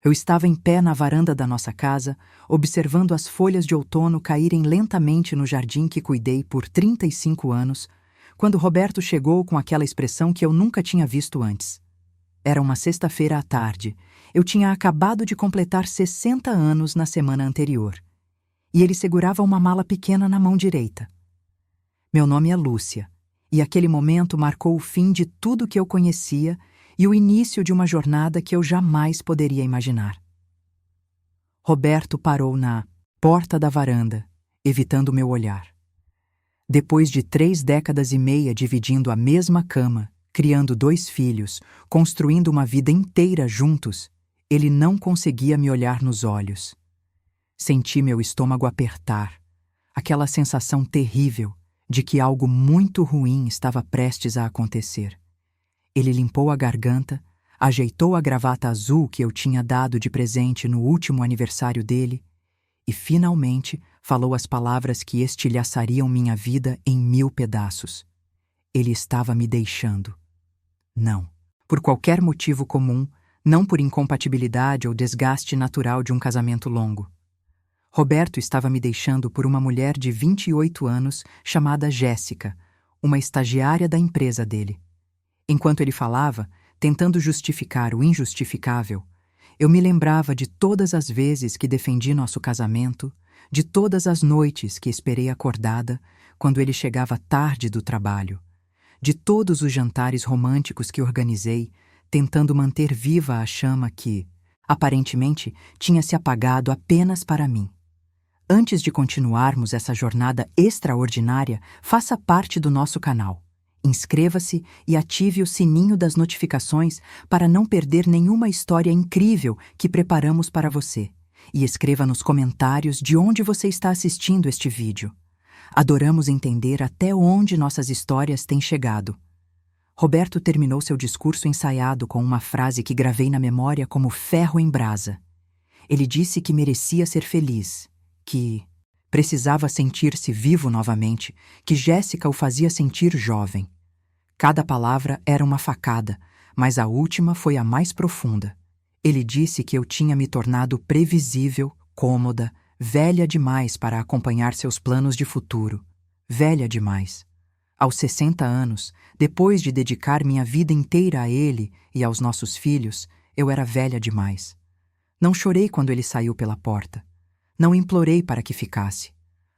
Eu estava em pé na varanda da nossa casa, observando as folhas de outono caírem lentamente no jardim que cuidei por 35 anos, quando Roberto chegou com aquela expressão que eu nunca tinha visto antes. Era uma sexta-feira à tarde. Eu tinha acabado de completar 60 anos na semana anterior. E ele segurava uma mala pequena na mão direita. Meu nome é Lúcia, e aquele momento marcou o fim de tudo que eu conhecia e o início de uma jornada que eu jamais poderia imaginar. Roberto parou na porta da varanda, evitando meu olhar. Depois de 3 décadas e meia dividindo a mesma cama, criando 2 filhos, construindo uma vida inteira juntos, ele não conseguia me olhar nos olhos. Senti meu estômago apertar, aquela sensação terrível de que algo muito ruim estava prestes a acontecer. Ele limpou a garganta, ajeitou a gravata azul que eu tinha dado de presente no último aniversário dele e, finalmente, falou as palavras que estilhaçariam minha vida em 1000 pedaços. Ele estava me deixando. Não, por qualquer motivo comum, não por incompatibilidade ou desgaste natural de um casamento longo. Roberto estava me deixando por uma mulher de 28 anos chamada Jéssica, uma estagiária da empresa dele. Enquanto ele falava, tentando justificar o injustificável, eu me lembrava de todas as vezes que defendi nosso casamento, de todas as noites que esperei acordada quando ele chegava tarde do trabalho, de todos os jantares românticos que organizei, tentando manter viva a chama que, aparentemente, tinha se apagado apenas para mim. Antes de continuarmos essa jornada extraordinária, faça parte do nosso canal. Inscreva-se e ative o sininho das notificações para não perder nenhuma história incrível que preparamos para você. E escreva nos comentários de onde você está assistindo este vídeo. Adoramos entender até onde nossas histórias têm chegado. Roberto terminou seu discurso ensaiado com uma frase que gravei na memória como ferro em brasa. Ele disse que merecia ser feliz, que precisava sentir-se vivo novamente, que Jéssica o fazia sentir jovem. Cada palavra era uma facada, mas a última foi a mais profunda. Ele disse que eu tinha me tornado previsível, cômoda, velha demais para acompanhar seus planos de futuro. Velha demais. Aos 60 anos, depois de dedicar minha vida inteira a ele e aos nossos filhos, eu era velha demais. Não chorei quando ele saiu pela porta. Não implorei para que ficasse.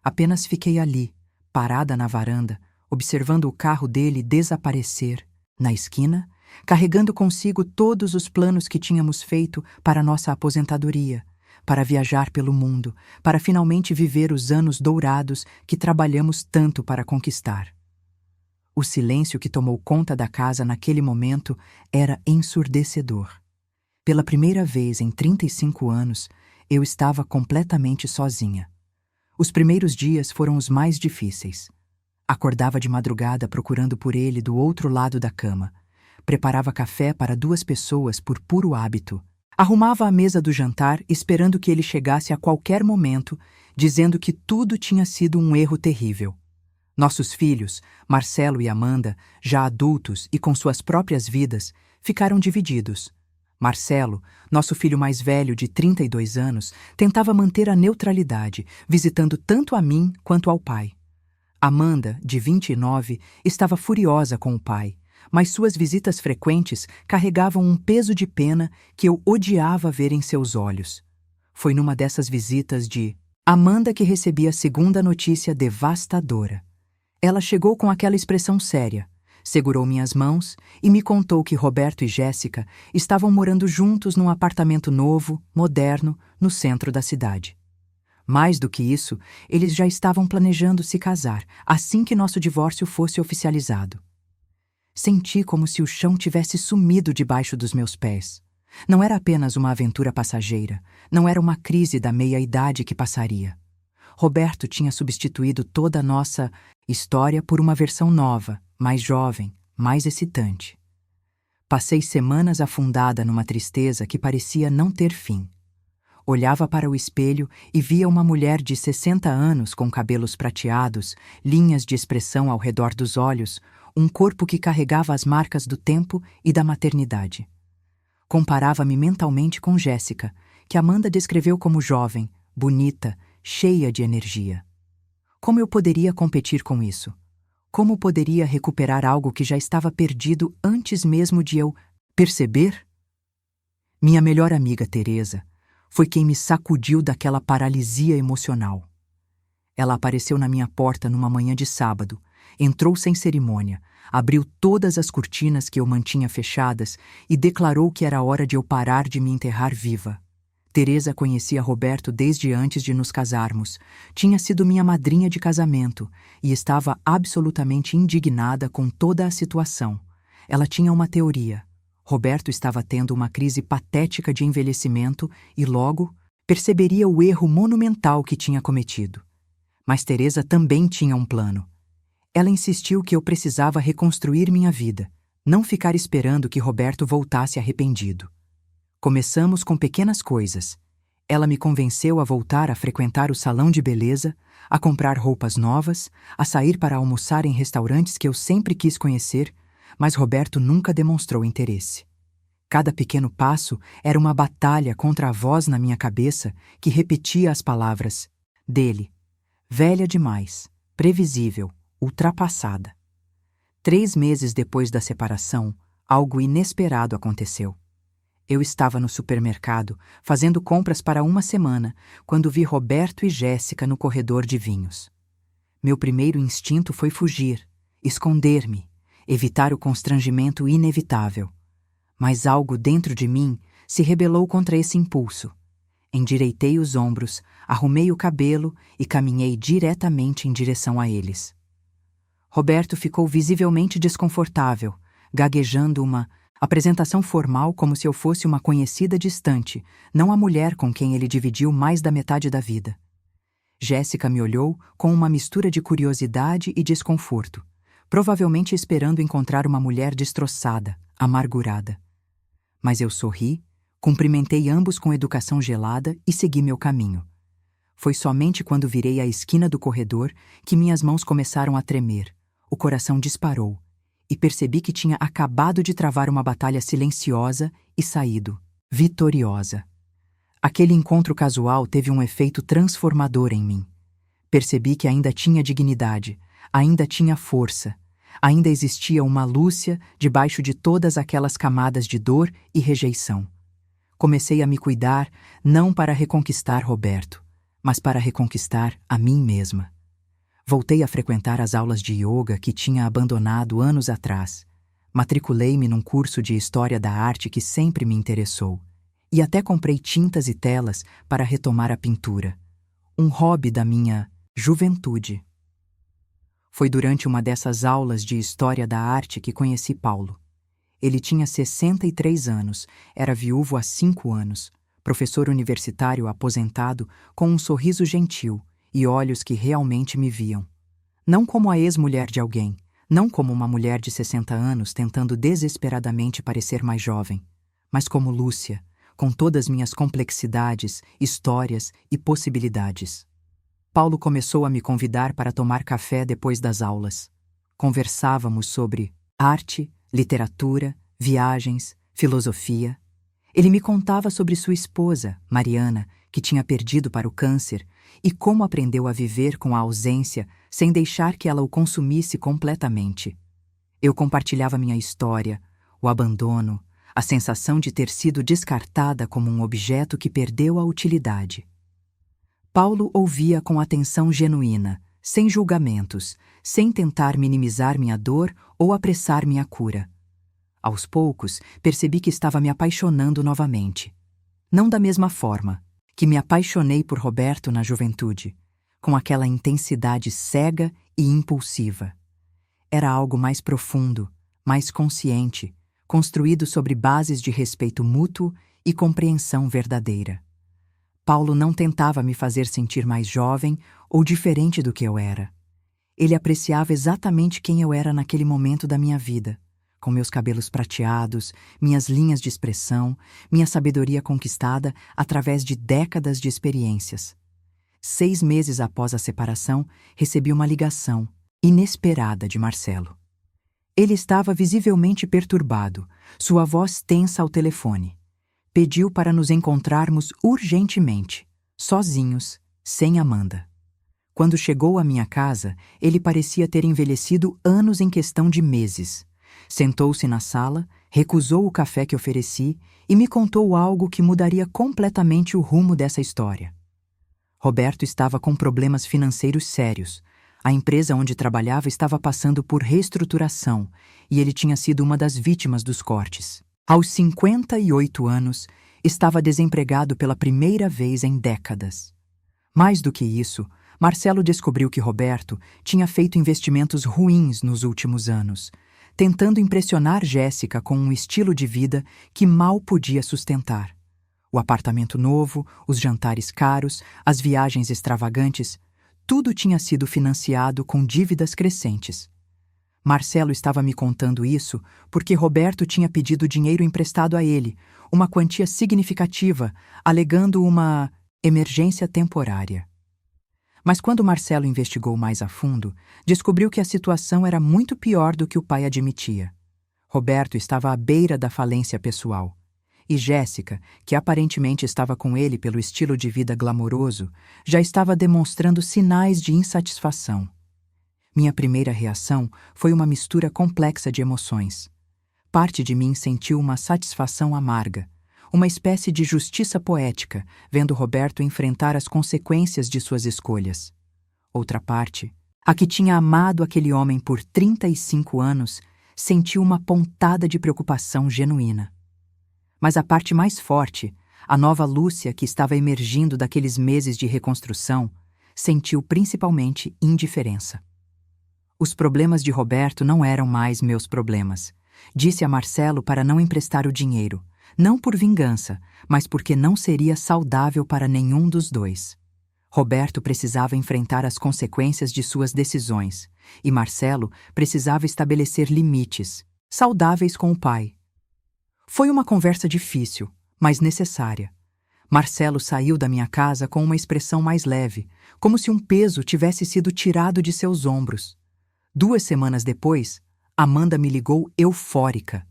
Apenas fiquei ali, parada na varanda, observando o carro dele desaparecer, na esquina, carregando consigo todos os planos que tínhamos feito para nossa aposentadoria, para viajar pelo mundo, para finalmente viver os anos dourados que trabalhamos tanto para conquistar. O silêncio que tomou conta da casa naquele momento era ensurdecedor. Pela primeira vez em 35 anos, eu estava completamente sozinha. Os primeiros dias foram os mais difíceis. Acordava de madrugada procurando por ele do outro lado da cama. Preparava café para 2 pessoas por puro hábito. Arrumava a mesa do jantar esperando que ele chegasse a qualquer momento, dizendo que tudo tinha sido um erro terrível. Nossos filhos, Marcelo e Amanda, já adultos e com suas próprias vidas, ficaram divididos. Marcelo, nosso filho mais velho de 32 anos, tentava manter a neutralidade, visitando tanto a mim quanto ao pai. Amanda, de 29, estava furiosa com o pai, mas suas visitas frequentes carregavam um peso de pena que eu odiava ver em seus olhos. Foi numa dessas visitas de Amanda que recebi a segunda notícia devastadora. Ela chegou com aquela expressão séria, segurou minhas mãos e me contou que Roberto e Jéssica estavam morando juntos num apartamento novo, moderno, no centro da cidade. Mais do que isso, eles já estavam planejando se casar assim que nosso divórcio fosse oficializado. Senti como se o chão tivesse sumido debaixo dos meus pés. Não era apenas uma aventura passageira, não era uma crise da meia-idade que passaria. Roberto tinha substituído toda a nossa história por uma versão nova, mais jovem, mais excitante. Passei semanas afundada numa tristeza que parecia não ter fim. Olhava para o espelho e via uma mulher de 60 anos com cabelos prateados, linhas de expressão ao redor dos olhos, um corpo que carregava as marcas do tempo e da maternidade. Comparava-me mentalmente com Jéssica, que Amanda descreveu como jovem, bonita, cheia de energia. Como eu poderia competir com isso? Como poderia recuperar algo que já estava perdido antes mesmo de eu perceber? Minha melhor amiga Teresa foi quem me sacudiu daquela paralisia emocional. Ela apareceu na minha porta numa manhã de sábado, entrou sem cerimônia, abriu todas as cortinas que eu mantinha fechadas e declarou que era hora de eu parar de me enterrar viva. Teresa conhecia Roberto desde antes de nos casarmos, tinha sido minha madrinha de casamento e estava absolutamente indignada com toda a situação. Ela tinha uma teoria. Roberto estava tendo uma crise patética de envelhecimento e logo perceberia o erro monumental que tinha cometido. Mas Teresa também tinha um plano. Ela insistiu que eu precisava reconstruir minha vida, não ficar esperando que Roberto voltasse arrependido. Começamos com pequenas coisas. Ela me convenceu a voltar a frequentar o salão de beleza, a comprar roupas novas, a sair para almoçar em restaurantes que eu sempre quis conhecer, mas Roberto nunca demonstrou interesse. Cada pequeno passo era uma batalha contra a voz na minha cabeça que repetia as palavras dele. Velha demais, previsível, ultrapassada. 3 meses depois da separação, algo inesperado aconteceu. Eu estava no supermercado, fazendo compras para uma semana, quando vi Roberto e Jéssica no corredor de vinhos. Meu primeiro instinto foi fugir, esconder-me, evitar o constrangimento inevitável. Mas algo dentro de mim se rebelou contra esse impulso. Endireitei os ombros, arrumei o cabelo e caminhei diretamente em direção a eles. Roberto ficou visivelmente desconfortável, gaguejando uma apresentação formal como se eu fosse uma conhecida distante, não a mulher com quem ele dividiu mais da metade da vida. Jéssica me olhou com uma mistura de curiosidade e desconforto, provavelmente esperando encontrar uma mulher destroçada, amargurada. Mas eu sorri, cumprimentei ambos com educação gelada e segui meu caminho. Foi somente quando virei a esquina do corredor que minhas mãos começaram a tremer, o coração disparou, e percebi que tinha acabado de travar uma batalha silenciosa e saído, vitoriosa. Aquele encontro casual teve um efeito transformador em mim. Percebi que ainda tinha dignidade, ainda tinha força, ainda existia uma Lúcia debaixo de todas aquelas camadas de dor e rejeição. Comecei a me cuidar não para reconquistar Roberto, mas para reconquistar a mim mesma. Voltei a frequentar as aulas de yoga que tinha abandonado anos atrás. Matriculei-me num curso de História da Arte que sempre me interessou. E até comprei tintas e telas para retomar a pintura. Um hobby da minha juventude. Foi durante uma dessas aulas de História da Arte que conheci Paulo. Ele tinha 63 anos, era viúvo há 5 anos, professor universitário aposentado com um sorriso gentil e olhos que realmente me viam. Não como a ex-mulher de alguém, não como uma mulher de 60 anos tentando desesperadamente parecer mais jovem, mas como Lúcia, com todas minhas complexidades, histórias e possibilidades. Paulo começou a me convidar para tomar café depois das aulas. Conversávamos sobre arte, literatura, viagens, filosofia. Ele me contava sobre sua esposa, Mariana, que tinha perdido para o câncer, e como aprendeu a viver com a ausência sem deixar que ela o consumisse completamente. Eu compartilhava minha história, o abandono, a sensação de ter sido descartada como um objeto que perdeu a utilidade. Paulo ouvia com atenção genuína, sem julgamentos, sem tentar minimizar minha dor ou apressar minha cura. Aos poucos, percebi que estava me apaixonando novamente. Não da mesma forma que me apaixonei por Roberto na juventude, com aquela intensidade cega e impulsiva. Era algo mais profundo, mais consciente, construído sobre bases de respeito mútuo e compreensão verdadeira. Paulo não tentava me fazer sentir mais jovem ou diferente do que eu era. Ele apreciava exatamente quem eu era naquele momento da minha vida, com meus cabelos prateados, minhas linhas de expressão, minha sabedoria conquistada através de décadas de experiências. 6 meses após a separação, recebi uma ligação inesperada de Marcelo. Ele estava visivelmente perturbado, sua voz tensa ao telefone. pediu para nos encontrarmos urgentemente, sozinhos, sem Amanda. Quando chegou à minha casa, ele parecia ter envelhecido anos em questão de meses. Sentou-se na sala, recusou o café que ofereci e me contou algo que mudaria completamente o rumo dessa história. Roberto estava com problemas financeiros sérios. A empresa onde trabalhava estava passando por reestruturação e ele tinha sido uma das vítimas dos cortes. Aos 58 anos, estava desempregado pela primeira vez em décadas. Mais do que isso, Marcelo descobriu que Roberto tinha feito investimentos ruins nos últimos anos, tentando impressionar Jéssica com um estilo de vida que mal podia sustentar. O apartamento novo, os jantares caros, as viagens extravagantes, tudo tinha sido financiado com dívidas crescentes. Marcelo estava me contando isso porque Roberto tinha pedido dinheiro emprestado a ele, uma quantia significativa, alegando uma emergência temporária. Mas quando Marcelo investigou mais a fundo, descobriu que a situação era muito pior do que o pai admitia. Roberto estava à beira da falência pessoal. E Jéssica, que aparentemente estava com ele pelo estilo de vida glamouroso, já estava demonstrando sinais de insatisfação. Minha primeira reação foi uma mistura complexa de emoções. Parte de mim sentiu uma satisfação amarga, uma espécie de justiça poética, vendo Roberto enfrentar as consequências de suas escolhas. Outra parte, a que tinha amado aquele homem por 35 anos, sentiu uma pontada de preocupação genuína. Mas a parte mais forte, a nova Lúcia que estava emergindo daqueles meses de reconstrução, sentiu principalmente indiferença. Os problemas de Roberto não eram mais meus problemas. Disse a Marcelo para não emprestar o dinheiro, não por vingança, mas porque não seria saudável para nenhum dos dois. Roberto precisava enfrentar as consequências de suas decisões, e Marcelo precisava estabelecer limites, saudáveis com o pai. Foi uma conversa difícil, mas necessária. Marcelo saiu da minha casa com uma expressão mais leve, como se um peso tivesse sido tirado de seus ombros. 2 semanas depois, Amanda me ligou eufórica.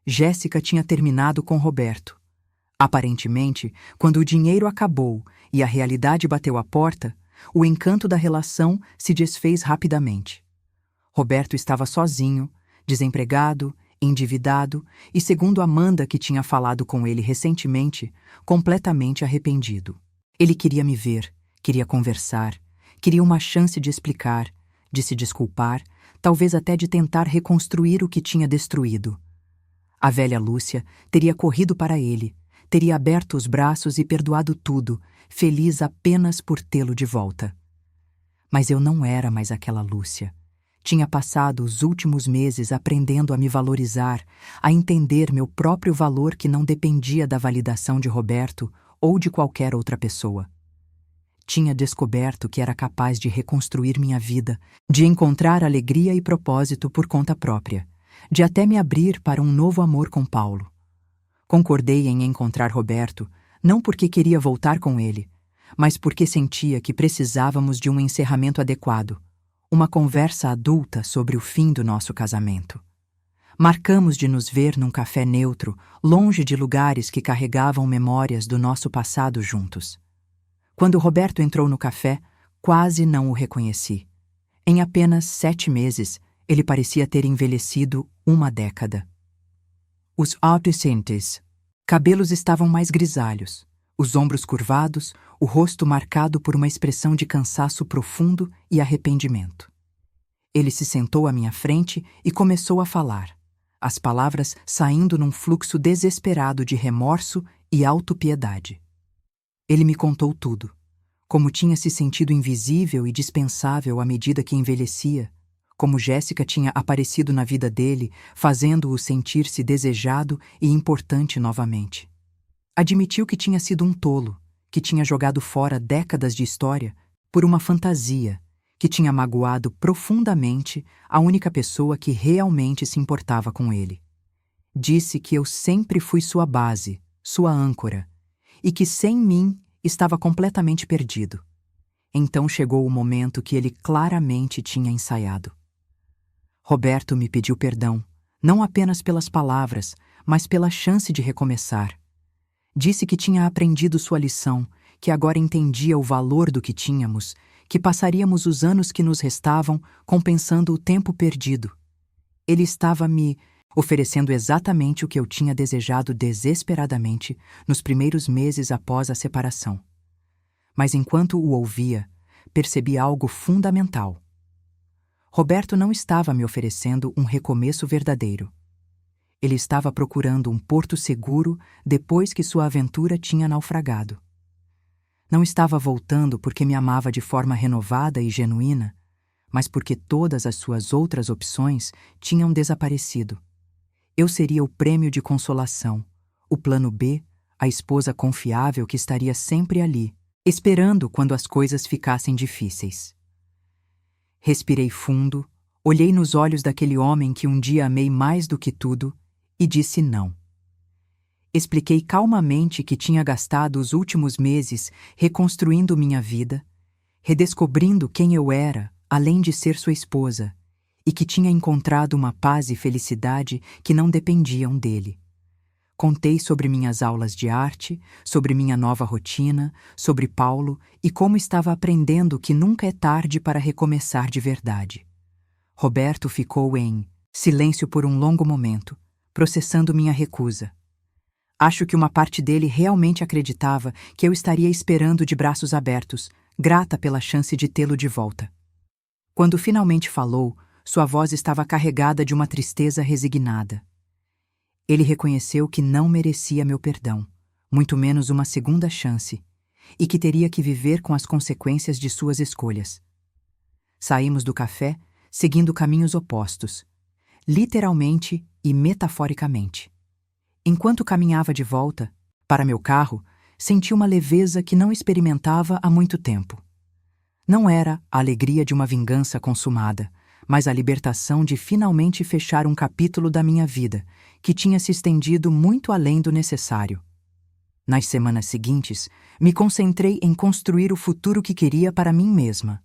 Jéssica tinha terminado com Roberto. Aparentemente, quando o dinheiro acabou e a realidade bateu à porta, o encanto da relação se desfez rapidamente. Roberto estava sozinho, desempregado, endividado e, segundo Amanda, que tinha falado com ele recentemente, completamente arrependido. Ele queria me ver, queria conversar, queria uma chance de explicar, de se desculpar, talvez até de tentar reconstruir o que tinha destruído. A velha Lúcia teria corrido para ele, teria aberto os braços e perdoado tudo, feliz apenas por tê-lo de volta. Mas eu não era mais aquela Lúcia. Tinha passado os últimos meses aprendendo a me valorizar, a entender meu próprio valor que não dependia da validação de Roberto ou de qualquer outra pessoa. Tinha descoberto que era capaz de reconstruir minha vida, de encontrar alegria e propósito por conta própria, de até me abrir para um novo amor com Paulo. Concordei em encontrar Roberto, não porque queria voltar com ele, mas porque sentia que precisávamos de um encerramento adequado, uma conversa adulta sobre o fim do nosso casamento. Marcamos de nos ver num café neutro, longe de lugares que carregavam memórias do nosso passado juntos. Quando Roberto entrou no café, quase não o reconheci. Em apenas 7 meses, ele parecia ter envelhecido 1 década. Os adolescentes. Cabelos estavam mais grisalhos, os ombros curvados, o rosto marcado por uma expressão de cansaço profundo e arrependimento. Ele se sentou à minha frente e começou a falar, as palavras saindo num fluxo desesperado de remorso e autopiedade. Ele me contou tudo, como tinha se sentido invisível e dispensável à medida que envelhecia, como Jéssica tinha aparecido na vida dele, fazendo-o sentir-se desejado e importante novamente. Admitiu que tinha sido um tolo, que tinha jogado fora décadas de história por uma fantasia, que tinha magoado profundamente a única pessoa que realmente se importava com ele. Disse que eu sempre fui sua base, sua âncora, e que sem mim estava completamente perdido. Então chegou o momento que ele claramente tinha ensaiado. Roberto me pediu perdão, não apenas pelas palavras, mas pela chance de recomeçar. Disse que tinha aprendido sua lição, que agora entendia o valor do que tínhamos, que passaríamos os anos que nos restavam compensando o tempo perdido. Ele estava me oferecendo exatamente o que eu tinha desejado desesperadamente nos primeiros meses após a separação. Mas enquanto o ouvia, percebi algo fundamental. Roberto não estava me oferecendo um recomeço verdadeiro. Ele estava procurando um porto seguro depois que sua aventura tinha naufragado. Não estava voltando porque me amava de forma renovada e genuína, mas porque todas as suas outras opções tinham desaparecido. Eu seria o prêmio de consolação, o plano B, a esposa confiável que estaria sempre ali, esperando quando as coisas ficassem difíceis. Respirei fundo, olhei nos olhos daquele homem que um dia amei mais do que tudo e disse não. Expliquei calmamente que tinha gastado os últimos meses reconstruindo minha vida, redescobrindo quem eu era, além de ser sua esposa, e que tinha encontrado uma paz e felicidade que não dependiam dele. Contei sobre minhas aulas de arte, sobre minha nova rotina, sobre Paulo e como estava aprendendo que nunca é tarde para recomeçar de verdade. Roberto ficou em silêncio por um longo momento, processando minha recusa. Acho que uma parte dele realmente acreditava que eu estaria esperando de braços abertos, grata pela chance de tê-lo de volta. Quando finalmente falou, sua voz estava carregada de uma tristeza resignada. Ele reconheceu que não merecia meu perdão, muito menos uma segunda chance, e que teria que viver com as consequências de suas escolhas. Saímos do café, seguindo caminhos opostos, literalmente e metaforicamente. Enquanto caminhava de volta, para meu carro, senti uma leveza que não experimentava há muito tempo. Não era a alegria de uma vingança consumada, mas a libertação de finalmente fechar um capítulo da minha vida, que tinha se estendido muito além do necessário. Nas semanas seguintes, me concentrei em construir o futuro que queria para mim mesma.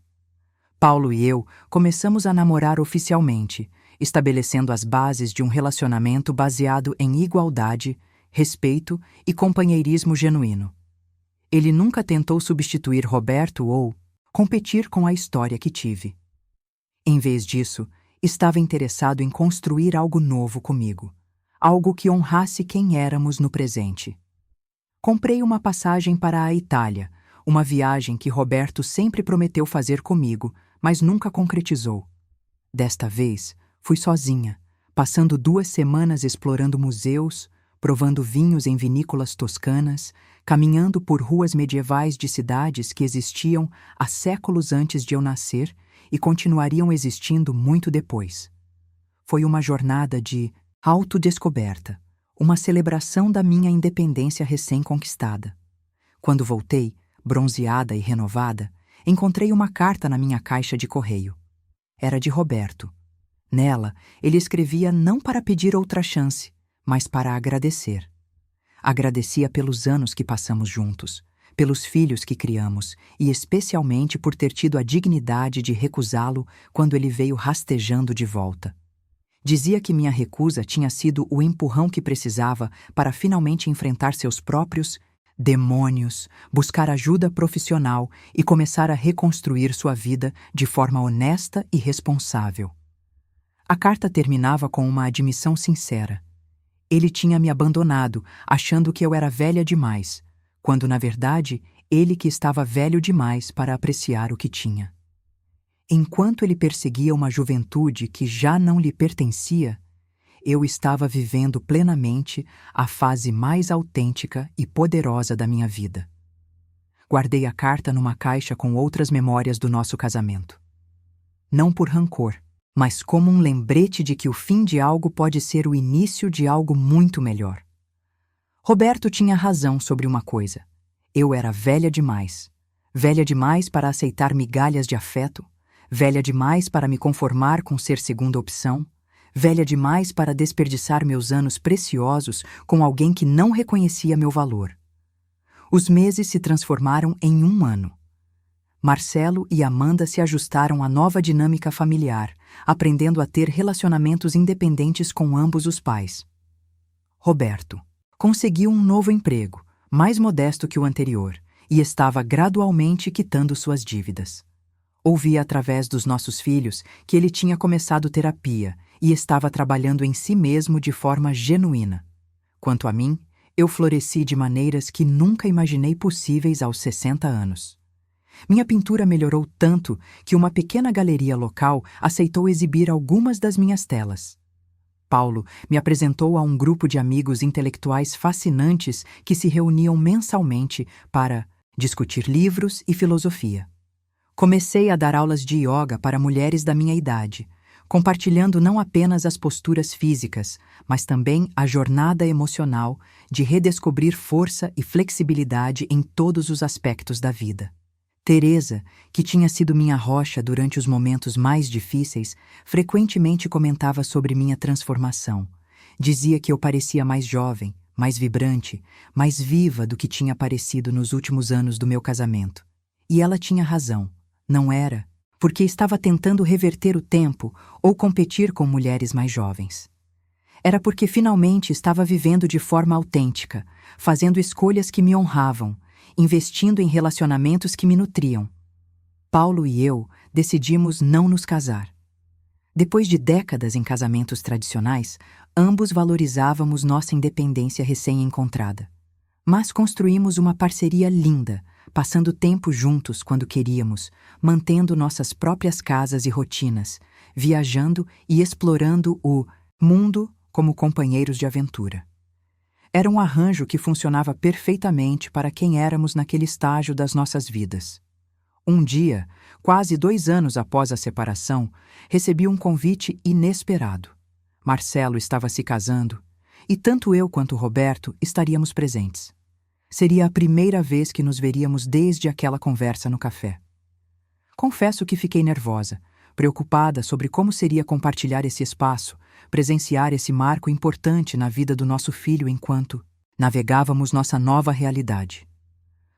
Paulo e eu começamos a namorar oficialmente, estabelecendo as bases de um relacionamento baseado em igualdade, respeito e companheirismo genuíno. Ele nunca tentou substituir Roberto ou competir com a história que tive. Em vez disso, estava interessado em construir algo novo comigo, algo que honrasse quem éramos no presente. Comprei uma passagem para a Itália, uma viagem que Roberto sempre prometeu fazer comigo, mas nunca concretizou. Desta vez, fui sozinha, passando 2 semanas explorando museus, provando vinhos em vinícolas toscanas, caminhando por ruas medievais de cidades que existiam há séculos antes de eu nascer e continuariam existindo muito depois. Foi uma jornada de autodescoberta, uma celebração da minha independência recém-conquistada. Quando voltei, bronzeada e renovada, encontrei uma carta na minha caixa de correio. Era de Roberto. Nela, ele escrevia não para pedir outra chance, mas para agradecer. Agradecia pelos anos que passamos juntos, pelos filhos que criamos e especialmente por ter tido a dignidade de recusá-lo quando ele veio rastejando de volta. Dizia que minha recusa tinha sido o empurrão que precisava para finalmente enfrentar seus próprios demônios, buscar ajuda profissional e começar a reconstruir sua vida de forma honesta e responsável. A carta terminava com uma admissão sincera. Ele tinha me abandonado, achando que eu era velha demais, quando, na verdade, ele que estava velho demais para apreciar o que tinha. Enquanto ele perseguia uma juventude que já não lhe pertencia, eu estava vivendo plenamente a fase mais autêntica e poderosa da minha vida. Guardei a carta numa caixa com outras memórias do nosso casamento. Não por rancor, mas como um lembrete de que o fim de algo pode ser o início de algo muito melhor. Roberto tinha razão sobre uma coisa. Eu era velha demais para aceitar migalhas de afeto, velha demais para me conformar com ser segunda opção, velha demais para desperdiçar meus anos preciosos com alguém que não reconhecia meu valor. Os meses se transformaram em 1 ano. Marcelo e Amanda se ajustaram à nova dinâmica familiar, aprendendo a ter relacionamentos independentes com ambos os pais. Roberto conseguiu um novo emprego, mais modesto que o anterior, e estava gradualmente quitando suas dívidas. Ouvia através dos nossos filhos que ele tinha começado terapia e estava trabalhando em si mesmo de forma genuína. Quanto a mim, eu floresci de maneiras que nunca imaginei possíveis aos 60 anos. Minha pintura melhorou tanto que uma pequena galeria local aceitou exibir algumas das minhas telas. Paulo me apresentou a um grupo de amigos intelectuais fascinantes que se reuniam mensalmente para discutir livros e filosofia. Comecei a dar aulas de yoga para mulheres da minha idade, compartilhando não apenas as posturas físicas, mas também a jornada emocional de redescobrir força e flexibilidade em todos os aspectos da vida. Teresa, que tinha sido minha rocha durante os momentos mais difíceis, frequentemente comentava sobre minha transformação. Dizia que eu parecia mais jovem, mais vibrante, mais viva do que tinha parecido nos últimos anos do meu casamento. E ela tinha razão. Não era porque estava tentando reverter o tempo ou competir com mulheres mais jovens. Era porque finalmente estava vivendo de forma autêntica, fazendo escolhas que me honravam, investindo em relacionamentos que me nutriam. Paulo e eu decidimos não nos casar. Depois de décadas em casamentos tradicionais, ambos valorizávamos nossa independência recém-encontrada. Mas construímos uma parceria linda, passando tempo juntos quando queríamos, mantendo nossas próprias casas e rotinas, viajando e explorando o mundo como companheiros de aventura. Era um arranjo que funcionava perfeitamente para quem éramos naquele estágio das nossas vidas. Um dia, quase 2 anos após a separação, recebi um convite inesperado. Marcelo estava se casando e tanto eu quanto Roberto estaríamos presentes. Seria a primeira vez que nos veríamos desde aquela conversa no café. Confesso que fiquei nervosa, preocupada sobre como seria compartilhar esse espaço, presenciar esse marco importante na vida do nosso filho enquanto navegávamos nossa nova realidade.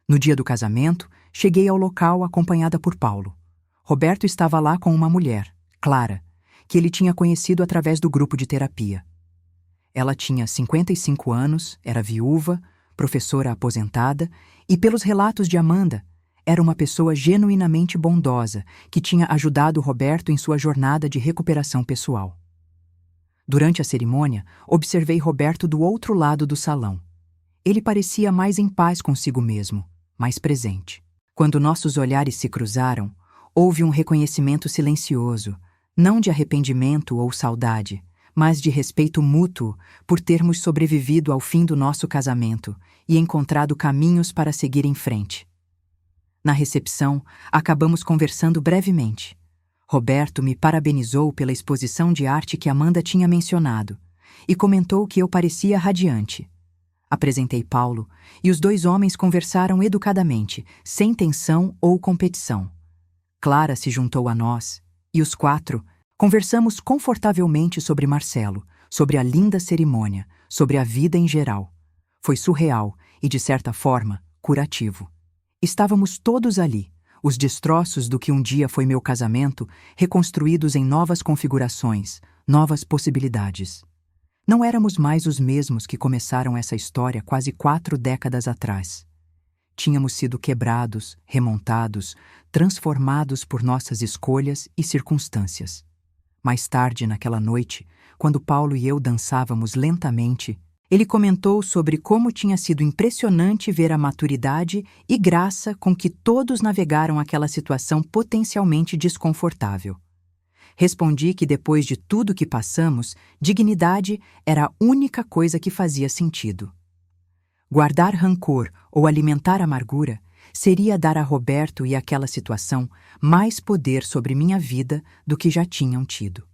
No dia do casamento, cheguei ao local acompanhada por Paulo. Roberto estava lá com uma mulher, Clara, que ele tinha conhecido através do grupo de terapia. Ela tinha 55 anos, era viúva, professora aposentada e, pelos relatos de Amanda, era uma pessoa genuinamente bondosa que tinha ajudado Roberto em sua jornada de recuperação pessoal. Durante a cerimônia, observei Roberto do outro lado do salão. Ele parecia mais em paz consigo mesmo, mais presente. Quando nossos olhares se cruzaram, houve um reconhecimento silencioso, não de arrependimento ou saudade, mas de respeito mútuo por termos sobrevivido ao fim do nosso casamento e encontrado caminhos para seguir em frente. Na recepção, acabamos conversando brevemente. Roberto me parabenizou pela exposição de arte que Amanda tinha mencionado e comentou que eu parecia radiante. Apresentei Paulo e os 2 homens conversaram educadamente, sem tensão ou competição. Clara se juntou a nós e os 4 conversamos confortavelmente sobre Marcelo, sobre a linda cerimônia, sobre a vida em geral. Foi surreal e, de certa forma, curativo. Estávamos todos ali, os destroços do que um dia foi meu casamento, reconstruídos em novas configurações, novas possibilidades. Não éramos mais os mesmos que começaram essa história quase 4 décadas atrás. Tínhamos sido quebrados, remontados, transformados por nossas escolhas e circunstâncias. Mais tarde, naquela noite, quando Paulo e eu dançávamos lentamente, ele comentou sobre como tinha sido impressionante ver a maturidade e graça com que todos navegaram aquela situação potencialmente desconfortável. Respondi que depois de tudo que passamos, dignidade era a única coisa que fazia sentido. Guardar rancor ou alimentar amargura seria dar a Roberto e àquela situação mais poder sobre minha vida do que já tinham tido.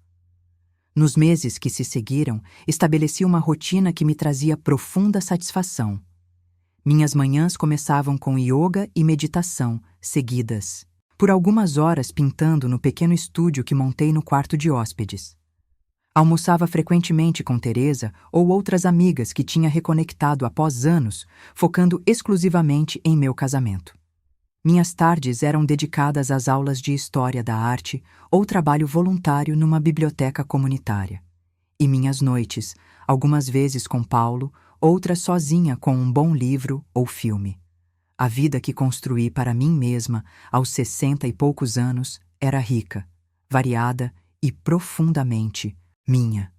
Nos meses que se seguiram, estabeleci uma rotina que me trazia profunda satisfação. Minhas manhãs começavam com yoga e meditação, seguidas por algumas horas pintando no pequeno estúdio que montei no quarto de hóspedes. Almoçava frequentemente com Teresa ou outras amigas que tinha reconectado após anos, focando exclusivamente em meu casamento. Minhas tardes eram dedicadas às aulas de História da Arte ou trabalho voluntário numa biblioteca comunitária. E minhas noites, algumas vezes com Paulo outras sozinha com um bom livro ou filme. A vida que construí para mim mesma aos 60 e poucos anos era rica, variada e profundamente minha.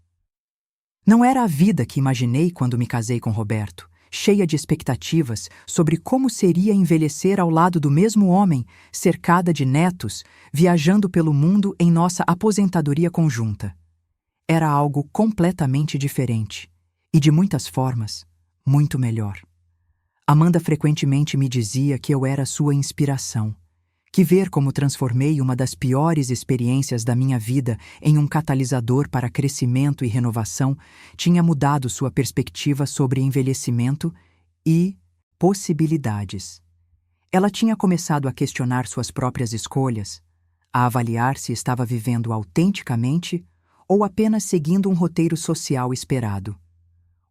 Não era a vida que imaginei quando me casei com Roberto, cheia de expectativas sobre como seria envelhecer ao lado do mesmo homem, cercada de netos, viajando pelo mundo em nossa aposentadoria conjunta. Era algo completamente diferente e, de muitas formas, muito melhor. Amanda frequentemente me dizia que eu era sua inspiração, que ver como transformei uma das piores experiências da minha vida em um catalisador para crescimento e renovação tinha mudado sua perspectiva sobre envelhecimento e possibilidades. Ela tinha começado a questionar suas próprias escolhas, a avaliar se estava vivendo autenticamente ou apenas seguindo um roteiro social esperado.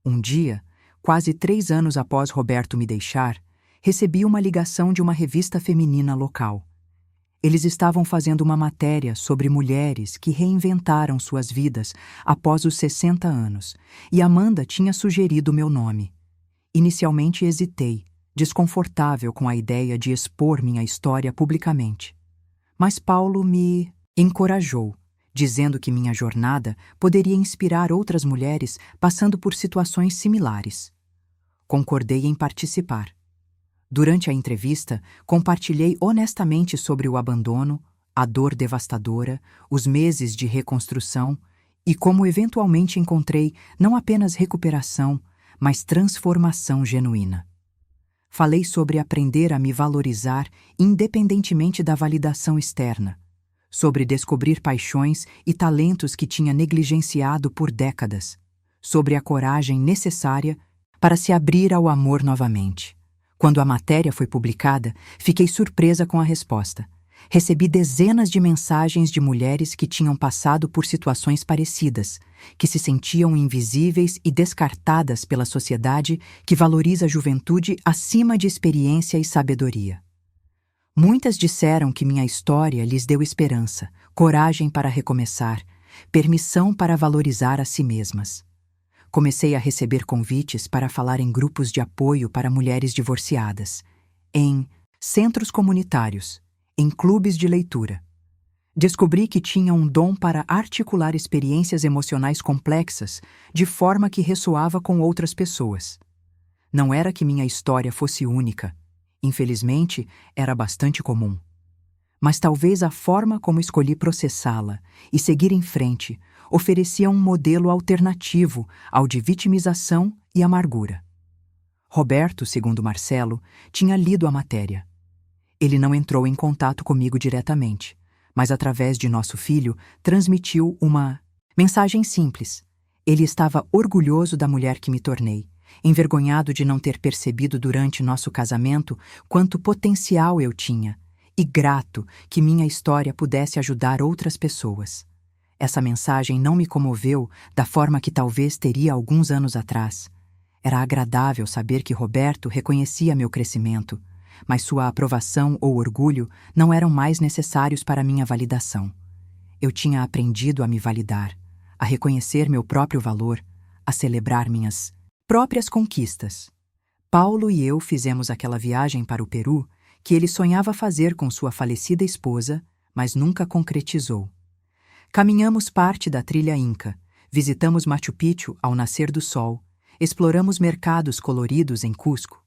Um dia, quase 3 anos após Roberto me deixar, recebi uma ligação de uma revista feminina local. Eles estavam fazendo uma matéria sobre mulheres que reinventaram suas vidas após os 60 anos, e Amanda tinha sugerido meu nome. Inicialmente hesitei, desconfortável com a ideia de expor minha história publicamente. Mas Paulo me encorajou, dizendo que minha jornada poderia inspirar outras mulheres passando por situações similares. Concordei em participar. Durante a entrevista, compartilhei honestamente sobre o abandono, a dor devastadora, os meses de reconstrução e como eventualmente encontrei não apenas recuperação, mas transformação genuína. Falei sobre aprender a me valorizar independentemente da validação externa, sobre descobrir paixões e talentos que tinha negligenciado por décadas, sobre a coragem necessária para se abrir ao amor novamente. Quando a matéria foi publicada, fiquei surpresa com a resposta. Recebi dezenas de mensagens de mulheres que tinham passado por situações parecidas, que se sentiam invisíveis e descartadas pela sociedade que valoriza a juventude acima de experiência e sabedoria. Muitas disseram que minha história lhes deu esperança, coragem para recomeçar, permissão para valorizar a si mesmas. Comecei a receber convites para falar em grupos de apoio para mulheres divorciadas, em centros comunitários, em clubes de leitura. Descobri que tinha um dom para articular experiências emocionais complexas de forma que ressoava com outras pessoas. Não era que minha história fosse única. Infelizmente, era bastante comum. Mas talvez a forma como escolhi processá-la e seguir em frente oferecia um modelo alternativo ao de vitimização e amargura. Roberto, segundo Marcelo, tinha lido a matéria. Ele não entrou em contato comigo diretamente, mas através de nosso filho transmitiu uma mensagem simples. Ele estava orgulhoso da mulher que me tornei, envergonhado de não ter percebido durante nosso casamento quanto potencial eu tinha, e grato que minha história pudesse ajudar outras pessoas. Essa mensagem não me comoveu da forma que talvez teria alguns anos atrás. Era agradável saber que Roberto reconhecia meu crescimento, mas sua aprovação ou orgulho não eram mais necessários para minha validação. Eu tinha aprendido a me validar, a reconhecer meu próprio valor, a celebrar minhas próprias conquistas. Paulo e eu fizemos aquela viagem para o Peru que ele sonhava fazer com sua falecida esposa, mas nunca concretizou. Caminhamos parte da trilha Inca, visitamos Machu Picchu ao nascer do sol, exploramos mercados coloridos em Cusco.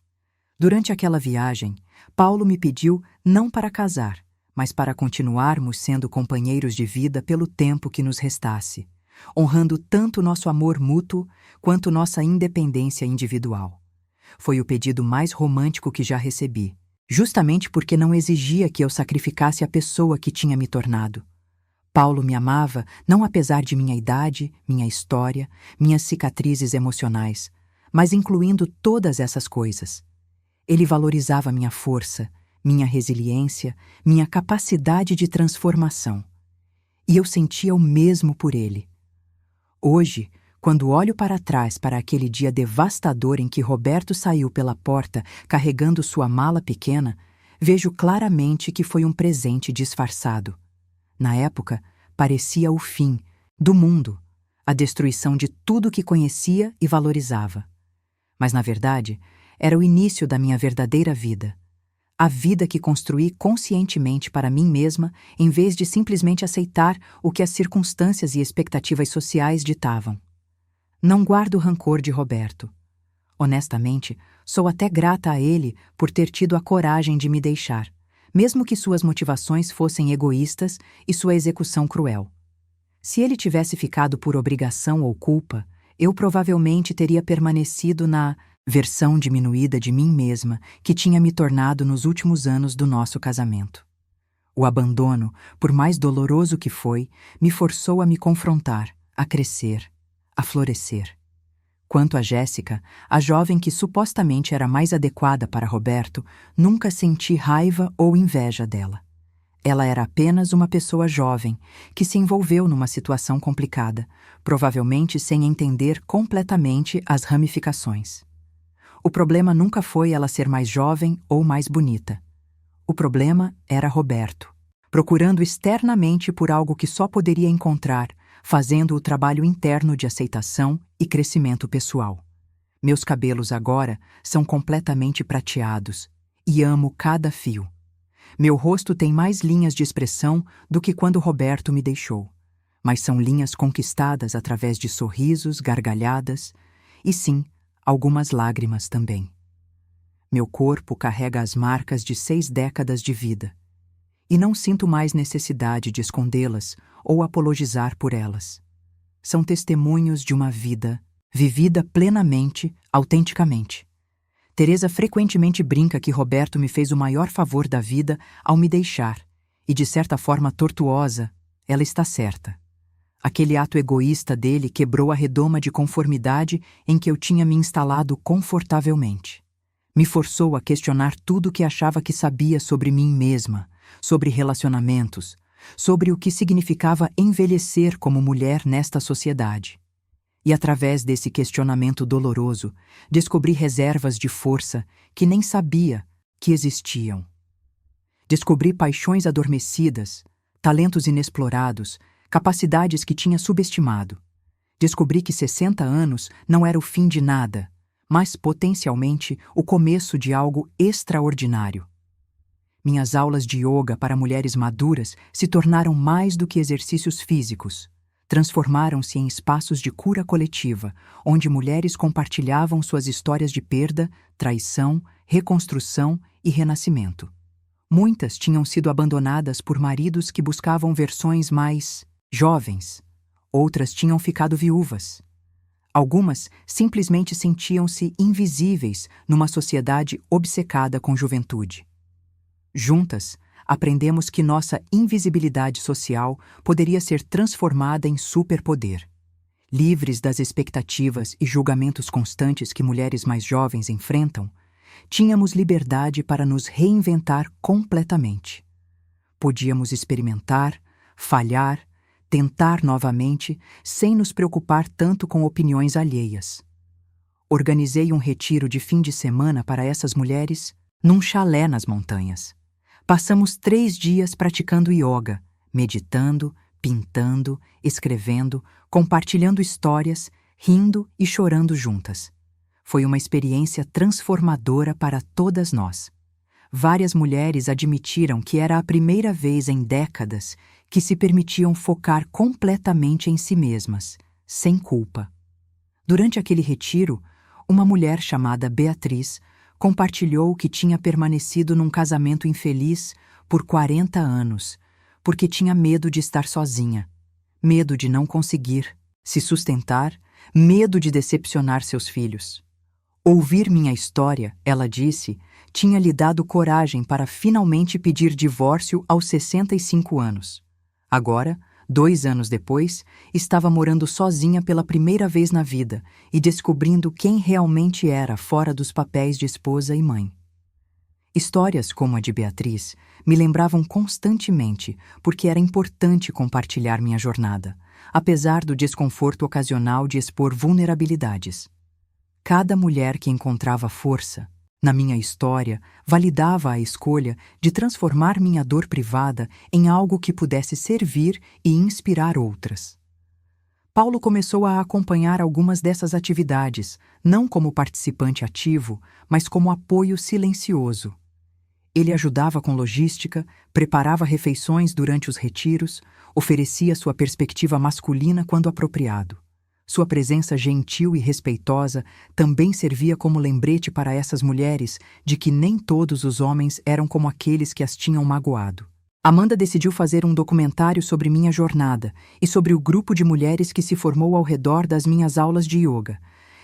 Durante aquela viagem, Paulo me pediu não para casar, mas para continuarmos sendo companheiros de vida pelo tempo que nos restasse, honrando tanto nosso amor mútuo quanto nossa independência individual. Foi o pedido mais romântico que já recebi, justamente porque não exigia que eu sacrificasse a pessoa que tinha me tornado. Paulo me amava não apesar de minha idade, minha história, minhas cicatrizes emocionais, mas incluindo todas essas coisas. Ele valorizava minha força, minha resiliência, minha capacidade de transformação. E eu sentia o mesmo por ele. Hoje, quando olho para trás para aquele dia devastador em que Roberto saiu pela porta carregando sua mala pequena, vejo claramente que foi um presente disfarçado. Na época, parecia o fim do mundo, a destruição de tudo que conhecia e valorizava. Mas, na verdade, era o início da minha verdadeira vida. A vida que construí conscientemente para mim mesma, em vez de simplesmente aceitar o que as circunstâncias e expectativas sociais ditavam. Não guardo rancor de Roberto. Honestamente, sou até grata a ele por ter tido a coragem de me deixar, mesmo que suas motivações fossem egoístas e sua execução cruel. Se ele tivesse ficado por obrigação ou culpa, eu provavelmente teria permanecido na versão diminuída de mim mesma que tinha me tornado nos últimos anos do nosso casamento. O abandono, por mais doloroso que foi, me forçou a me confrontar, a crescer, a florescer. Quanto a Jéssica, a jovem que supostamente era mais adequada para Roberto, nunca senti raiva ou inveja dela. Ela era apenas uma pessoa jovem que se envolveu numa situação complicada, provavelmente sem entender completamente as ramificações. O problema nunca foi ela ser mais jovem ou mais bonita. O problema era Roberto, procurando externamente por algo que só poderia encontrar, fazendo o trabalho interno de aceitação e crescimento pessoal. Meus cabelos agora são completamente prateados e amo cada fio. Meu rosto tem mais linhas de expressão do que quando Roberto me deixou, mas são linhas conquistadas através de sorrisos, gargalhadas e, sim, algumas lágrimas também. Meu corpo carrega as marcas de 6 décadas de vida, e não sinto mais necessidade de escondê-las ou apologizar por elas. São testemunhos de uma vida vivida plenamente, autenticamente. Teresa frequentemente brinca que Roberto me fez o maior favor da vida ao me deixar, e de certa forma tortuosa, ela está certa. Aquele ato egoísta dele quebrou a redoma de conformidade em que eu tinha me instalado confortavelmente. Me forçou a questionar tudo o que achava que sabia sobre mim mesma, sobre relacionamentos, sobre o que significava envelhecer como mulher nesta sociedade. E através desse questionamento doloroso, descobri reservas de força que nem sabia que existiam. Descobri paixões adormecidas, talentos inexplorados, capacidades que tinha subestimado. Descobri que 60 anos não era o fim de nada, mas potencialmente o começo de algo extraordinário. Minhas aulas de yoga para mulheres maduras se tornaram mais do que exercícios físicos. Transformaram-se em espaços de cura coletiva, onde mulheres compartilhavam suas histórias de perda, traição, reconstrução e renascimento. Muitas tinham sido abandonadas por maridos que buscavam versões mais jovens. Outras tinham ficado viúvas. Algumas simplesmente sentiam-se invisíveis numa sociedade obcecada com juventude. Juntas, aprendemos que nossa invisibilidade social poderia ser transformada em superpoder. Livres das expectativas e julgamentos constantes que mulheres mais jovens enfrentam, tínhamos liberdade para nos reinventar completamente. Podíamos experimentar, falhar, tentar novamente, sem nos preocupar tanto com opiniões alheias. Organizei um retiro de fim de semana para essas mulheres num chalé nas montanhas. Passamos 3 dias praticando yoga, meditando, pintando, escrevendo, compartilhando histórias, rindo e chorando juntas. Foi uma experiência transformadora para todas nós. Várias mulheres admitiram que era a primeira vez em décadas que se permitiam focar completamente em si mesmas, sem culpa. Durante aquele retiro, uma mulher chamada Beatriz compartilhou que tinha permanecido num casamento infeliz por 40 anos, porque tinha medo de estar sozinha, medo de não conseguir se sustentar, medo de decepcionar seus filhos. Ouvir minha história, ela disse, tinha lhe dado coragem para finalmente pedir divórcio aos 65 anos. Agora, 2 anos depois, estava morando sozinha pela primeira vez na vida e descobrindo quem realmente era fora dos papéis de esposa e mãe. Histórias como a de Beatriz me lembravam constantemente porque era importante compartilhar minha jornada, apesar do desconforto ocasional de expor vulnerabilidades. Cada mulher que encontrava força, na minha história, validava a escolha de transformar minha dor privada em algo que pudesse servir e inspirar outras. Paulo começou a acompanhar algumas dessas atividades, não como participante ativo, mas como apoio silencioso. Ele ajudava com logística, preparava refeições durante os retiros, oferecia sua perspectiva masculina quando apropriado. Sua presença gentil e respeitosa também servia como lembrete para essas mulheres de que nem todos os homens eram como aqueles que as tinham magoado. Amanda decidiu fazer um documentário sobre minha jornada e sobre o grupo de mulheres que se formou ao redor das minhas aulas de yoga.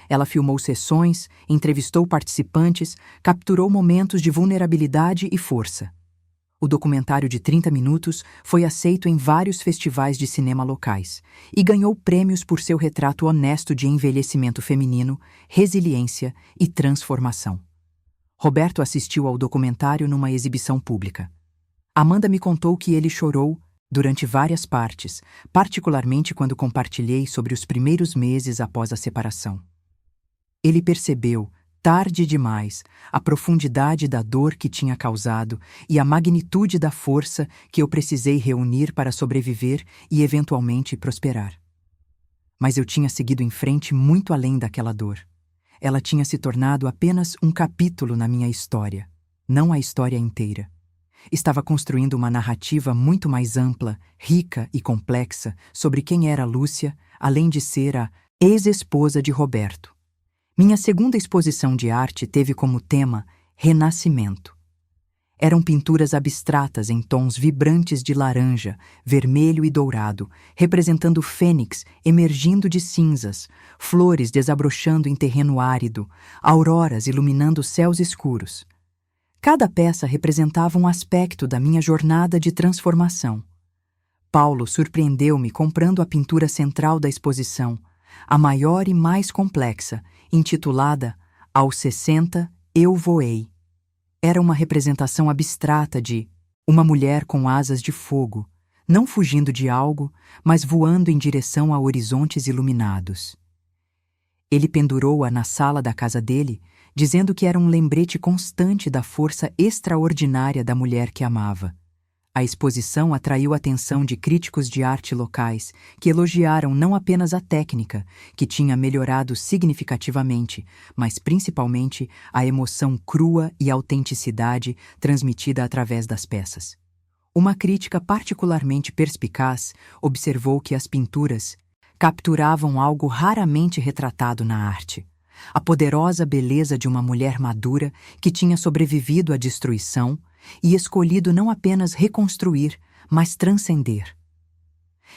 Ela filmou sessões, entrevistou participantes, capturou momentos de vulnerabilidade e força. O documentário de 30 minutos foi aceito em vários festivais de cinema locais e ganhou prêmios por seu retrato honesto de envelhecimento feminino, resiliência e transformação. Roberto assistiu ao documentário numa exibição pública. Amanda me contou que ele chorou durante várias partes, particularmente quando compartilhei sobre os primeiros meses após a separação. Ele percebeu, tarde demais, a profundidade da dor que tinha causado e a magnitude da força que eu precisei reunir para sobreviver e eventualmente prosperar. Mas eu tinha seguido em frente muito além daquela dor. Ela tinha se tornado apenas um capítulo na minha história, não a história inteira. Estava construindo uma narrativa muito mais ampla, rica e complexa sobre quem era Lúcia, além de ser a ex-esposa de Roberto. Minha segunda exposição de arte teve como tema Renascimento. Eram pinturas abstratas em tons vibrantes de laranja, vermelho e dourado, representando fênix emergindo de cinzas, flores desabrochando em terreno árido, auroras iluminando céus escuros. Cada peça representava um aspecto da minha jornada de transformação. Paulo surpreendeu-me comprando a pintura central da exposição, a maior e mais complexa, intitulada Aos 60 Eu Voei. Era uma representação abstrata de uma mulher com asas de fogo, não fugindo de algo, mas voando em direção a horizontes iluminados. Ele pendurou-a na sala da casa dele, dizendo que era um lembrete constante da força extraordinária da mulher que amava. A exposição atraiu a atenção de críticos de arte locais, que elogiaram não apenas a técnica, que tinha melhorado significativamente, mas principalmente a emoção crua e autenticidade transmitida através das peças. Uma crítica particularmente perspicaz observou que as pinturas capturavam algo raramente retratado na arte: a poderosa beleza de uma mulher madura que tinha sobrevivido à destruição e escolhido não apenas reconstruir, mas transcender.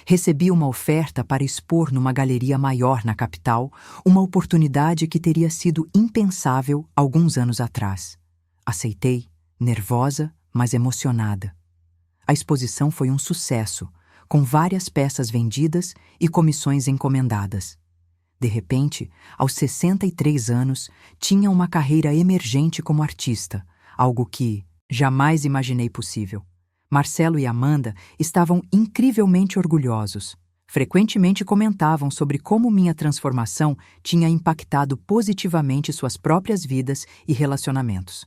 Recebi uma oferta para expor numa galeria maior na capital, uma oportunidade que teria sido impensável alguns anos atrás. Aceitei, nervosa, mas emocionada. A exposição foi um sucesso, com várias peças vendidas e comissões encomendadas. De repente, aos 63 anos, tinha uma carreira emergente como artista, algo que jamais imaginei possível. Marcelo e Amanda estavam incrivelmente orgulhosos. Frequentemente comentavam sobre como minha transformação tinha impactado positivamente suas próprias vidas e relacionamentos.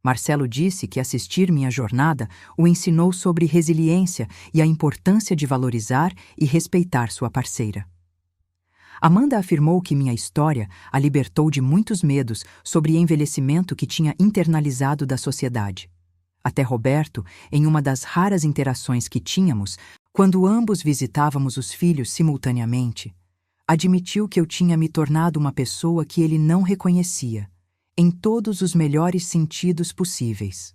Marcelo disse que assistir minha jornada o ensinou sobre resiliência e a importância de valorizar e respeitar sua parceira. Amanda afirmou que minha história a libertou de muitos medos sobre envelhecimento que tinha internalizado da sociedade. Até Roberto, em uma das raras interações que tínhamos, quando ambos visitávamos os filhos simultaneamente, admitiu que eu tinha me tornado uma pessoa que ele não reconhecia, em todos os melhores sentidos possíveis.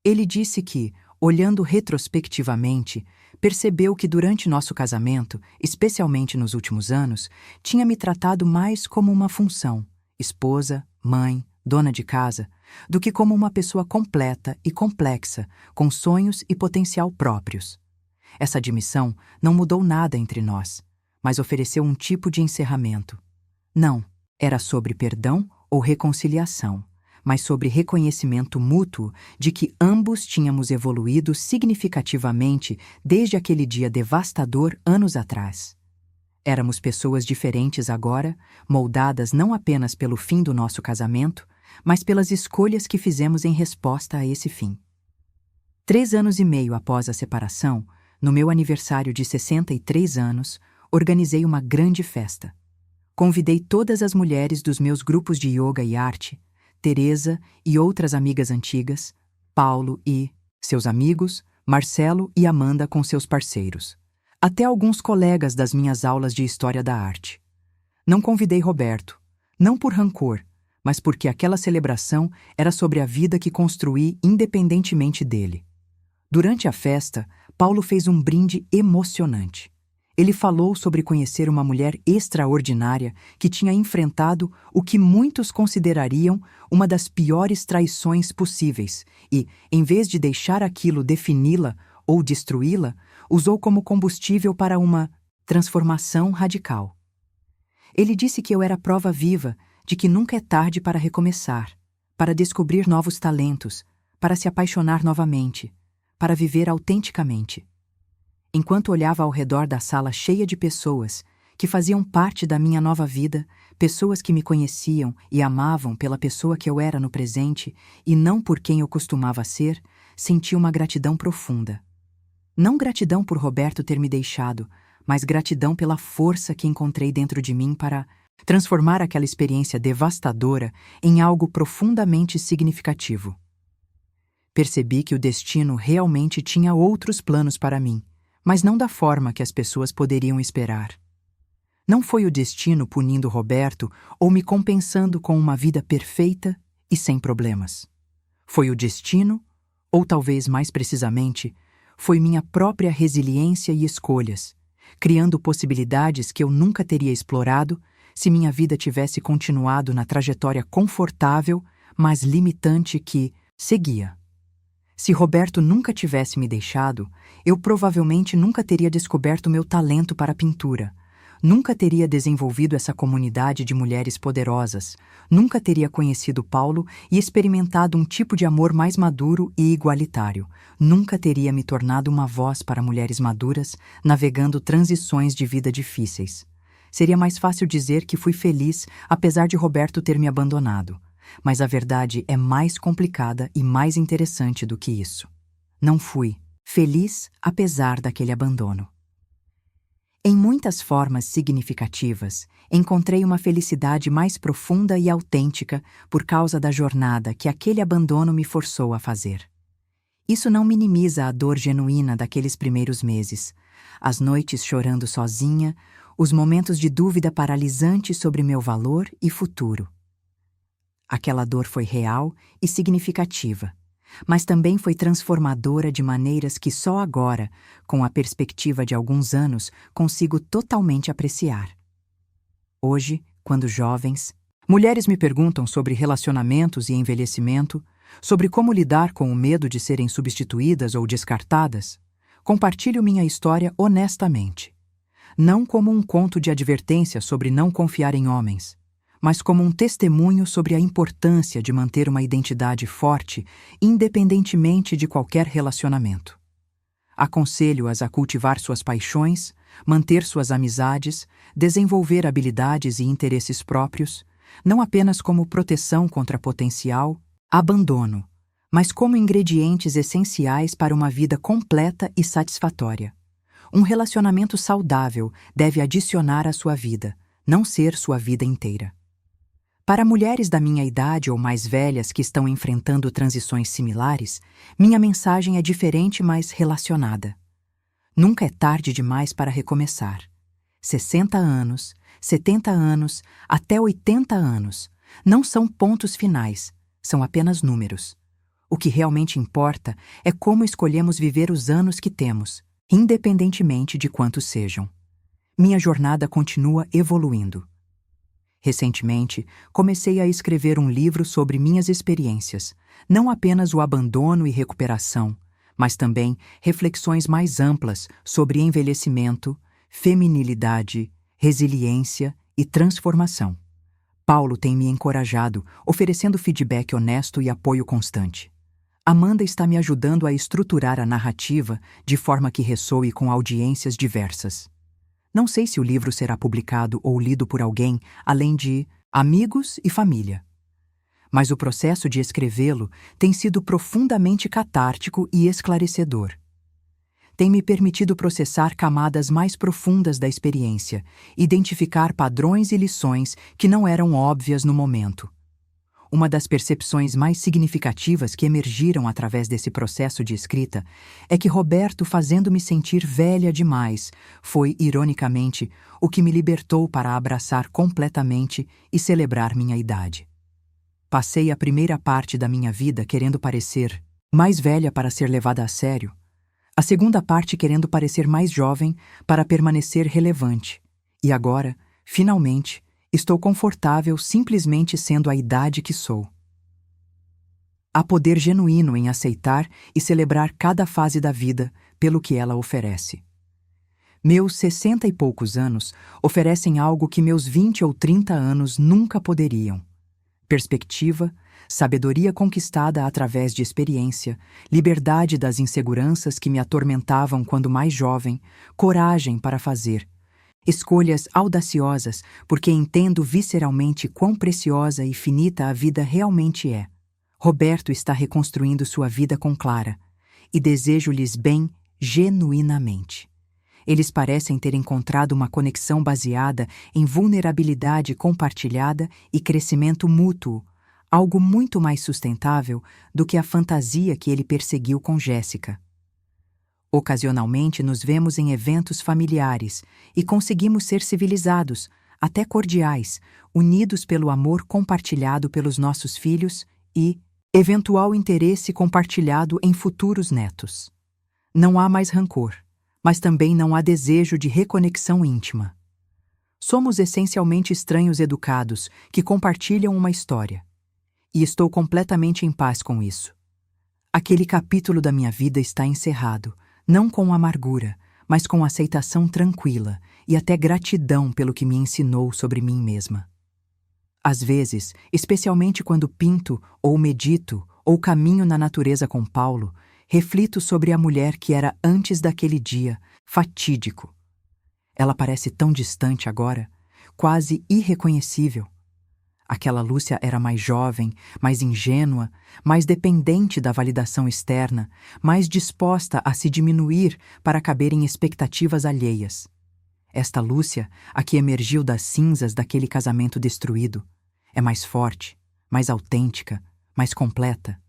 Ele disse que, olhando retrospectivamente, percebeu que durante nosso casamento, especialmente nos últimos anos, tinha me tratado mais como uma função, esposa, mãe, dona de casa, do que como uma pessoa completa e complexa, com sonhos e potencial próprios. Essa admissão não mudou nada entre nós, mas ofereceu um tipo de encerramento. Não era sobre perdão ou reconciliação, mas sobre reconhecimento mútuo de que ambos tínhamos evoluído significativamente desde aquele dia devastador anos atrás. Éramos pessoas diferentes agora, moldadas não apenas pelo fim do nosso casamento, mas pelas escolhas que fizemos em resposta a esse fim. 3 anos e meio após a separação, no meu aniversário de 63 anos, organizei uma grande festa. Convidei todas as mulheres dos meus grupos de yoga e arte, Teresa e outras amigas antigas, Paulo e seus amigos, Marcelo e Amanda com seus parceiros, até alguns colegas das minhas aulas de História da Arte. Não convidei Roberto, não por rancor, mas porque aquela celebração era sobre a vida que construí independentemente dele. Durante a festa, Paulo fez um brinde emocionante. Ele falou sobre conhecer uma mulher extraordinária que tinha enfrentado o que muitos considerariam uma das piores traições possíveis e, em vez de deixar aquilo defini-la ou destruí-la, usou como combustível para uma transformação radical. Ele disse que eu era prova viva de que nunca é tarde para recomeçar, para descobrir novos talentos, para se apaixonar novamente, para viver autenticamente. Enquanto olhava ao redor da sala cheia de pessoas que faziam parte da minha nova vida, pessoas que me conheciam e amavam pela pessoa que eu era no presente e não por quem eu costumava ser, senti uma gratidão profunda. Não gratidão por Roberto ter me deixado, mas gratidão pela força que encontrei dentro de mim para transformar aquela experiência devastadora em algo profundamente significativo. Percebi que o destino realmente tinha outros planos para mim, mas não da forma que as pessoas poderiam esperar. Não foi o destino punindo Roberto ou me compensando com uma vida perfeita e sem problemas. Foi o destino, ou talvez mais precisamente, foi minha própria resiliência e escolhas, criando possibilidades que eu nunca teria explorado se minha vida tivesse continuado na trajetória confortável, mas limitante que seguia. Se Roberto nunca tivesse me deixado, eu provavelmente nunca teria descoberto meu talento para a pintura, nunca teria desenvolvido essa comunidade de mulheres poderosas, nunca teria conhecido Paulo e experimentado um tipo de amor mais maduro e igualitário, nunca teria me tornado uma voz para mulheres maduras, navegando transições de vida difíceis. Seria mais fácil dizer que fui feliz apesar de Roberto ter me abandonado. Mas a verdade é mais complicada e mais interessante do que isso. Não fui feliz apesar daquele abandono. Em muitas formas significativas, encontrei uma felicidade mais profunda e autêntica por causa da jornada que aquele abandono me forçou a fazer. Isso não minimiza a dor genuína daqueles primeiros meses, as noites chorando sozinha, os momentos de dúvida paralisante sobre meu valor e futuro. Aquela dor foi real e significativa, mas também foi transformadora de maneiras que só agora, com a perspectiva de alguns anos, consigo totalmente apreciar. Hoje, quando jovens, mulheres me perguntam sobre relacionamentos e envelhecimento, sobre como lidar com o medo de serem substituídas ou descartadas, compartilho minha história honestamente. Não como um conto de advertência sobre não confiar em homens, mas como um testemunho sobre a importância de manter uma identidade forte, independentemente de qualquer relacionamento. Aconselho-as a cultivar suas paixões, manter suas amizades, desenvolver habilidades e interesses próprios, não apenas como proteção contra potencial abandono, mas como ingredientes essenciais para uma vida completa e satisfatória. Um relacionamento saudável deve adicionar à sua vida, não ser sua vida inteira. Para mulheres da minha idade ou mais velhas que estão enfrentando transições similares, minha mensagem é diferente, mas relacionada. Nunca é tarde demais para recomeçar. 60 anos, 70 anos, até 80 anos, não são pontos finais, são apenas números. O que realmente importa é como escolhemos viver os anos que temos, independentemente de quantos sejam. Minha jornada continua evoluindo. Recentemente, comecei a escrever um livro sobre minhas experiências, não apenas o abandono e recuperação, mas também reflexões mais amplas sobre envelhecimento, feminilidade, resiliência e transformação. Paulo tem me encorajado, oferecendo feedback honesto e apoio constante. Amanda está me ajudando a estruturar a narrativa de forma que ressoe com audiências diversas. Não sei se o livro será publicado ou lido por alguém, além de amigos e família. Mas o processo de escrevê-lo tem sido profundamente catártico e esclarecedor. tem me permitido processar camadas mais profundas da experiência, identificar padrões e lições que não eram óbvias no momento. Uma das percepções mais significativas que emergiram através desse processo de escrita é que Roberto, fazendo-me sentir velha demais, foi, ironicamente, o que me libertou para abraçar completamente e celebrar minha idade. Passei a primeira parte da minha vida querendo parecer mais velha para ser levada a sério, a segunda parte querendo parecer mais jovem para permanecer relevante, e agora, finalmente, estou confortável simplesmente sendo a idade que sou. Há poder genuíno em aceitar e celebrar cada fase da vida pelo que ela oferece. Meus 60 e poucos anos oferecem algo que meus 20 ou 30 anos nunca poderiam: perspectiva, sabedoria conquistada através de experiência, liberdade das inseguranças que me atormentavam quando mais jovem, coragem para fazer, escolhas audaciosas porque entendo visceralmente quão preciosa e finita a vida realmente é. Roberto está reconstruindo sua vida com Clara, e desejo-lhes bem genuinamente. Eles parecem ter encontrado uma conexão baseada em vulnerabilidade compartilhada e crescimento mútuo, algo muito mais sustentável do que a fantasia que ele perseguiu com Jéssica. Ocasionalmente nos vemos em eventos familiares e conseguimos ser civilizados, até cordiais, unidos pelo amor compartilhado pelos nossos filhos e eventual interesse compartilhado em futuros netos. Não há mais rancor, mas também não há desejo de reconexão íntima. Somos essencialmente estranhos educados que compartilham uma história. E estou completamente em paz com isso. Aquele capítulo da minha vida está encerrado, não com amargura, mas com aceitação tranquila e até gratidão pelo que me ensinou sobre mim mesma. Às vezes, especialmente quando pinto, ou medito, ou caminho na natureza com Paulo, reflito sobre a mulher que era antes daquele dia, fatídico. Ela parece tão distante agora, quase irreconhecível. Aquela Lúcia era mais jovem, mais ingênua, mais dependente da validação externa, mais disposta a se diminuir para caber em expectativas alheias. Esta Lúcia, a que emergiu das cinzas daquele casamento destruído, é mais forte, mais autêntica, mais completa.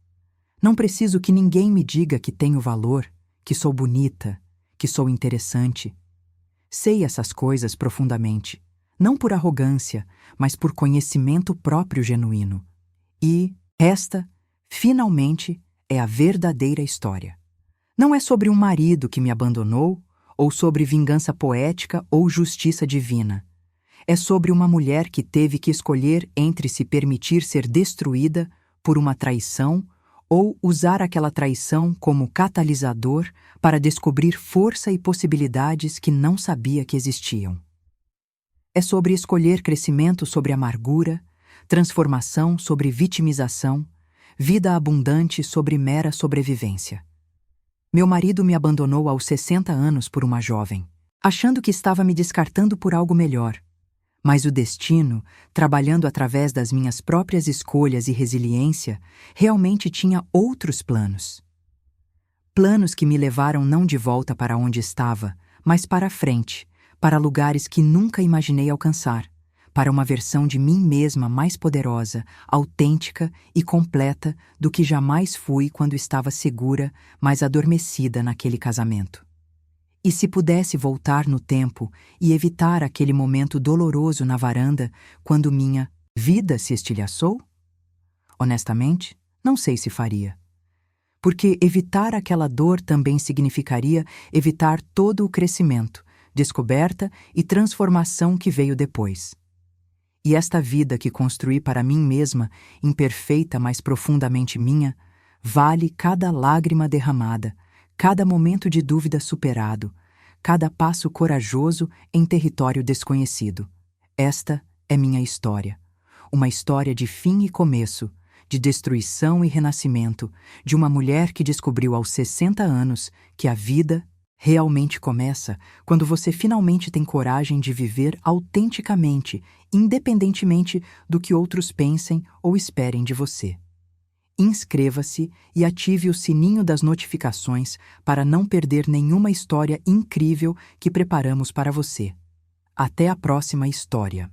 Não preciso que ninguém me diga que tenho valor, que sou bonita, que sou interessante. Sei essas coisas profundamente. Não por arrogância, mas por conhecimento próprio genuíno. E esta, finalmente, é a verdadeira história. Não é sobre um marido que me abandonou, ou sobre vingança poética ou justiça divina. É sobre uma mulher que teve que escolher entre se permitir ser destruída por uma traição ou usar aquela traição como catalisador para descobrir força e possibilidades que não sabia que existiam. É sobre escolher crescimento sobre amargura, transformação sobre vitimização, vida abundante sobre mera sobrevivência. Meu marido me abandonou aos 60 anos por uma jovem, achando que estava me descartando por algo melhor. Mas o destino, trabalhando através das minhas próprias escolhas e resiliência, realmente tinha outros planos. Planos que me levaram não de volta para onde estava, mas para a frente, para lugares que nunca imaginei alcançar, para uma versão de mim mesma mais poderosa, autêntica e completa do que jamais fui quando estava segura, mas adormecida naquele casamento. E se pudesse voltar no tempo e evitar aquele momento doloroso na varanda quando minha vida se estilhaçou? Honestamente, não sei se faria. Porque evitar aquela dor também significaria evitar todo o crescimento, descoberta e transformação que veio depois. E esta vida que construí para mim mesma, imperfeita mas profundamente minha, vale cada lágrima derramada, cada momento de dúvida superado, cada passo corajoso em território desconhecido. Esta é minha história. Uma história de fim e começo, de destruição e renascimento, de uma mulher que descobriu aos 60 anos que a vida realmente começa quando você finalmente tem coragem de viver autenticamente, independentemente do que outros pensem ou esperem de você. inscreva-se e ative o sininho das notificações para não perder nenhuma história incrível que preparamos para você. Até a próxima história!